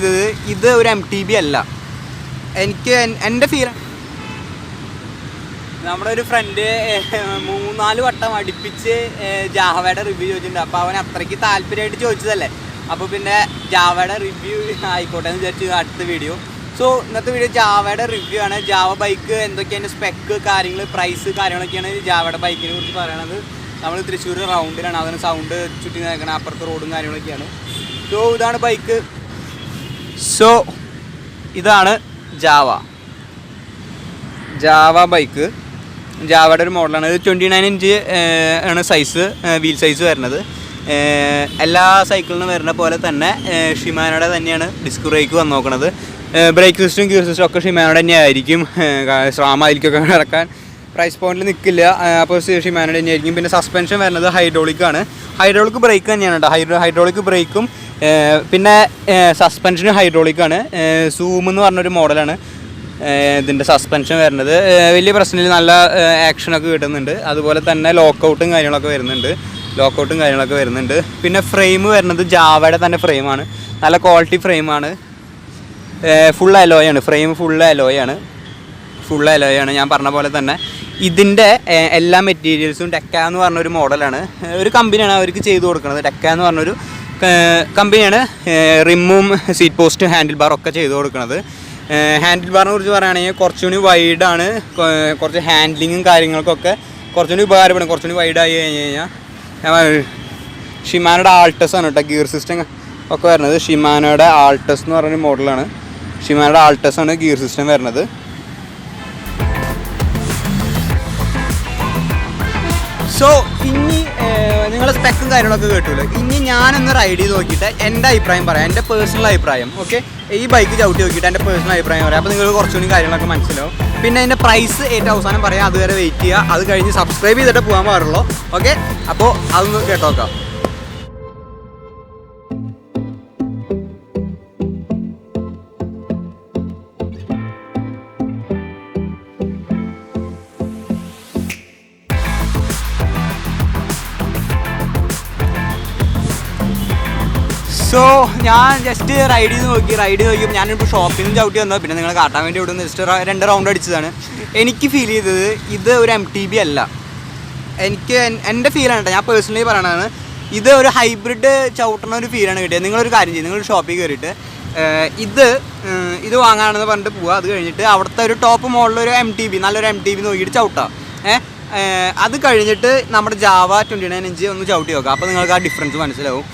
ചെയ്തത് ഇത് ഒരു MTB അല്ല. എനിക്ക് എൻ്റെ ഫീൽ നമ്മുടെ ഒരു ഫ്രണ്ട് 3-4 വട്ടം അടുപ്പിച്ച് ജാവയുടെ റിവ്യൂ ചോദിച്ചിട്ടുണ്ട്. അപ്പോൾ അവൻ അത്രയ്ക്ക് താല്പര്യമായിട്ട് ചോദിച്ചതല്ലേ, അപ്പോൾ പിന്നെ ജാവയുടെ റിവ്യൂ ആയിക്കോട്ടെ എന്ന് വിചാരിച്ചു അടുത്ത വീഡിയോ. സോ ഇന്നത്തെ വീഡിയോ ജാവയുടെ റിവ്യൂ ആണ്. ജാവ ബൈക്ക് എന്തൊക്കെയാണ് സ്പെക്ക് കാര്യങ്ങൾ പ്രൈസ് കാര്യങ്ങളൊക്കെയാണ് ജാവയുടെ ബൈക്കിനെ കുറിച്ച് പറയണത്. നമ്മൾ തൃശ്ശൂർ റൗണ്ടിലാണ്, അതിന് സൗണ്ട് ചുറ്റി നിൽക്കണം, അപ്പുറത്ത് റോഡും കാര്യങ്ങളൊക്കെയാണ്. സോ ഇതാണ് ബൈക്ക്. സോ ഇതാണ് ജാവ ബൈക്ക്. ജാവയുടെ ഒരു മോഡലാണ്. ഇത് 29 ഇഞ്ച് ആണ് സൈസ്, വീൽ സൈസ് വരുന്നത്. എല്ലാ സൈക്കിളിനും വരുന്ന പോലെ തന്നെ ഷിമാനോയുടെ തന്നെയാണ് ഡിസ്ക് ബ്രേക്ക് വന്ന് നോക്കുന്നത്. ബ്രേക്ക് സിസ്റ്റം ഗിയർ സിസ്റ്റം ഒക്കെ ഷിമാനോയുടെ തന്നെ ആയിരിക്കും. ശ്രാമായിരിക്കൊക്കെ കിടക്കാൻ പ്രൈസ് പോയിന്റിൽ നിൽക്കില്ല. അപ്പോൾ ഷിമാനോയുടെ തന്നെ ആയിരിക്കും. പിന്നെ സസ്പെൻഷൻ വരുന്നത് ഹൈഡ്രോളിക്കാണ്. ഹൈഡ്രോളിക് ബ്രേക്ക് തന്നെയാണ് കേട്ടോ. ഹൈഡ്രോളിക് ബ്രേക്കും പിന്നെ സസ്പെൻഷനും ഹൈഡ്രോളിക്കാണ്. സൂം എന്ന് പറഞ്ഞൊരു മോഡലാണ് ഇതിൻ്റെ സസ്പെൻഷൻ വരുന്നത്. വലിയ പ്രശ്നമില്ല, നല്ല ആക്ഷനൊക്കെ കിട്ടുന്നുണ്ട്. അതുപോലെ തന്നെ ലോക്കൗട്ടും കാര്യങ്ങളൊക്കെ വരുന്നുണ്ട്. പിന്നെ ഫ്രെയിം വരുന്നത് ജാവയുടെ തന്നെ ഫ്രെയിമാണ്. നല്ല ക്വാളിറ്റി ഫ്രെയിമാണ്. ഫുൾ അലോയാണ് ഫ്രെയിം. ഫുൾ അലോയാണ്. ഞാൻ പറഞ്ഞ പോലെ തന്നെ ഇതിൻ്റെ എല്ലാ മെറ്റീരിയൽസും ഡെക്ക എന്ന് പറഞ്ഞൊരു മോഡലാണ്. ഒരു കമ്പനിയാണ് അവർക്ക് ചെയ്തു കൊടുക്കുന്നത്. ഡെക്ക എന്ന് പറഞ്ഞൊരു കമ്പനിയാണ് റിമ്മും സീറ്റ് പോസ്റ്റ് ഹാൻഡിൽ ബാർ ഒക്കെ ചെയ്തു കൊടുക്കുന്നത്. ഹാൻഡിൽ ബാറിനെ കുറിച്ച് പറയുകയാണെങ്കിൽ കുറച്ചുകൂടി വൈഡാണ്. കുറച്ച് ഹാൻഡ്ലിങ്ങും കാര്യങ്ങൾക്കൊക്കെ കുറച്ചുകൂടി ഉപകാരപ്പെടും. കുറച്ചുകൂടി വൈഡായി കഴിഞ്ഞ് കഴിഞ്ഞാൽ ഷിമാനോയുടെ ആൾട്ടസ് ആണ് കേട്ടോ ഗിയർ സിസ്റ്റം ഒക്കെ വരുന്നത്. ഷിമാനോയുടെ ആൾട്ടസ് എന്ന് പറഞ്ഞൊരു മോഡലാണ്. ഷിമാനോയുടെ ആൾട്ടസ് ആണ് ഗിയർ സിസ്റ്റം വരുന്നത്. സോ ഇനി നിങ്ങൾ സ്പെക്കും കാര്യങ്ങളൊക്കെ കേട്ടുമല്ലോ. ഇനി ഞാനൊന്ന് റൈഡ് ചെയ്ത് നോക്കിയിട്ട് എൻ്റെ അഭിപ്രായം പറയാം, എൻ്റെ പേഴ്സണൽ അഭിപ്രായം. ഓക്കെ, ഈ ബൈക്ക് ചവിട്ടി നോക്കിയിട്ട് എൻ്റെ പേഴ്സണൽ അഭിപ്രായം പറയാം. അപ്പോൾ നിങ്ങൾ കുറച്ചുകൂടി കാര്യങ്ങളൊക്കെ മനസ്സിലാവും. പിന്നെ അതിൻ്റെ പ്രൈസ് ഏറ്റവും അവസാനം പറയാം. അതുവരെ വെയിറ്റ് ചെയ്യുക. അത് കഴിഞ്ഞ് സബ്സ്ക്രൈബ് ചെയ്തിട്ട് പോകാൻ പാടുള്ളൂ. ഓക്കെ, അപ്പോൾ അതൊന്ന് കേട്ടോക്കാം. സോ ഞാൻ ജസ്റ്റ് റൈഡ് ചെയ്ത് നോക്കിയപ്പോൾ ഞാനിപ്പോൾ ഷോപ്പിനും ചവിട്ടി വന്നത്. പിന്നെ നിങ്ങൾ കാട്ടാൻ വേണ്ടി ഇവിടെ നിന്ന് ജസ്റ്റ് 2 റൗണ്ട് അടിച്ചതാണ്. എനിക്ക് ഫീൽ ചെയ്തത് ഇത് ഒരു MTB അല്ല. എനിക്ക് എൻ്റെ ഫീലാണ് കേട്ടോ, ഞാൻ പേഴ്സണലി പറയണതാണ്. ഇത് ഒരു ഹൈബ്രിഡ് ചവിട്ടുന്ന ഒരു ഫീലാണ് കിട്ടിയത്. നിങ്ങളൊരു കാര്യം ചെയ്യും, നിങ്ങൾ ഷോപ്പിൽ കയറിയിട്ട് ഇത് വാങ്ങാണെന്ന് പറഞ്ഞിട്ട് പോവുക. അത് കഴിഞ്ഞിട്ട് അവിടുത്തെ ഒരു ടോപ്പ് മോഡലൊരു MTB, നല്ലൊരു MTB നോക്കിയിട്ട് ചവിട്ടാം. അത് കഴിഞ്ഞിട്ട് നമ്മുടെ ജാവ 29 ഇഞ്ച് ഒന്ന് ചവിട്ടി നോക്കാം. അപ്പോൾ നിങ്ങൾക്ക് ആ ഡിഫറൻസ് മനസ്സിലാവും.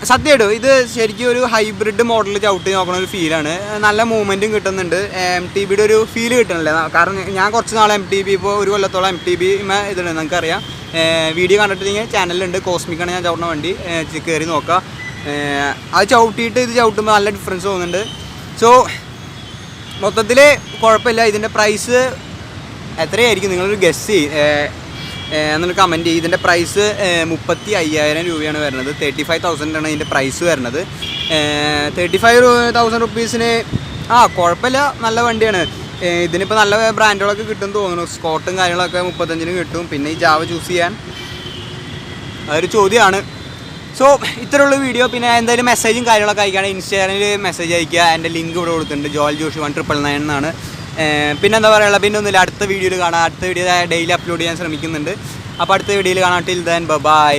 സത്യമായിട്ടും ഇത് ശരിക്കും ഒരു ഹൈബ്രിഡ് മോഡൽ ചവിട്ടി നോക്കണ ഒരു ഫീലാണ്. നല്ല മൂവ്മെൻറ്റും കിട്ടുന്നുണ്ട്. MTBയുടെ ഒരു ഫീല് കിട്ടണില്ല. കാരണം ഞാൻ കുറച്ച് നാൾ MTB, ഇപ്പോൾ ഒരു കൊല്ലത്തോളം MTB ഇതുണ്ട്, നിങ്ങൾക്കറിയാം. വീഡിയോ കണ്ടിട്ടുണ്ടെങ്കിൽ ചാനലിലുണ്ട്. കോസ്മിക്കാണ് ഞാൻ ചവിട്ടുന്ന വണ്ടി, കയറി നോക്കാം. അത് ചവിട്ടിയിട്ട് ഇത് ചവിട്ടുമ്പോൾ നല്ല ഡിഫറൻസ് തോന്നുന്നുണ്ട്. സോ മൊത്തത്തിൽ കുഴപ്പമില്ല. ഇതിൻ്റെ പ്രൈസ് എത്രയായിരിക്കും നിങ്ങളൊരു ഗസ് ചെയ്യും എന്നൊരു കമൻറ്റ് ചെയ്യും. ഇതിൻ്റെ പ്രൈസ് 35,000 രൂപയാണ് വരുന്നത്. 35,000 ആണ് ഇതിൻ്റെ പ്രൈസ് വരുന്നത്. 35,000 റുപ്പീസിന് കുഴപ്പമില്ല, നല്ല വണ്ടിയാണ്. ഇതിനിപ്പോൾ നല്ല ബ്രാൻഡുകളൊക്കെ കിട്ടും തോന്നുന്നു. സ്കോട്ടും കാര്യങ്ങളൊക്കെ 35 കിട്ടും. പിന്നെ ഈ ജാവ ചൂസ് ചെയ്യാൻ അതൊരു ചോദ്യമാണ്. സോ ഇത്രയുള്ള വീഡിയോ. പിന്നെ എന്തായാലും മെസ്സേജും കാര്യങ്ങളൊക്കെ അയക്കുകയാണെങ്കിൽ ഇൻസ്റ്റാഗ്രാമിൽ മെസ്സേജ് അയക്കുക. എൻ്റെ ലിങ്ക് ഇവിടെ കൊടുത്തിട്ടുണ്ട്, ജോൽ ജോഷി 1999 എന്നാണ്. പിന്നെ എന്താ പറയുക, പിന്നെ ഒന്നുമില്ല. അടുത്ത വീഡിയോയിൽ കാണാം. അടുത്ത വീഡിയോ ഡെയിലി അപ്ലോഡ് ചെയ്യാൻ ശ്രമിക്കുന്നുണ്ട്. അപ്പോൾ അടുത്ത വീഡിയോയിൽ കാണാം. Till then bye.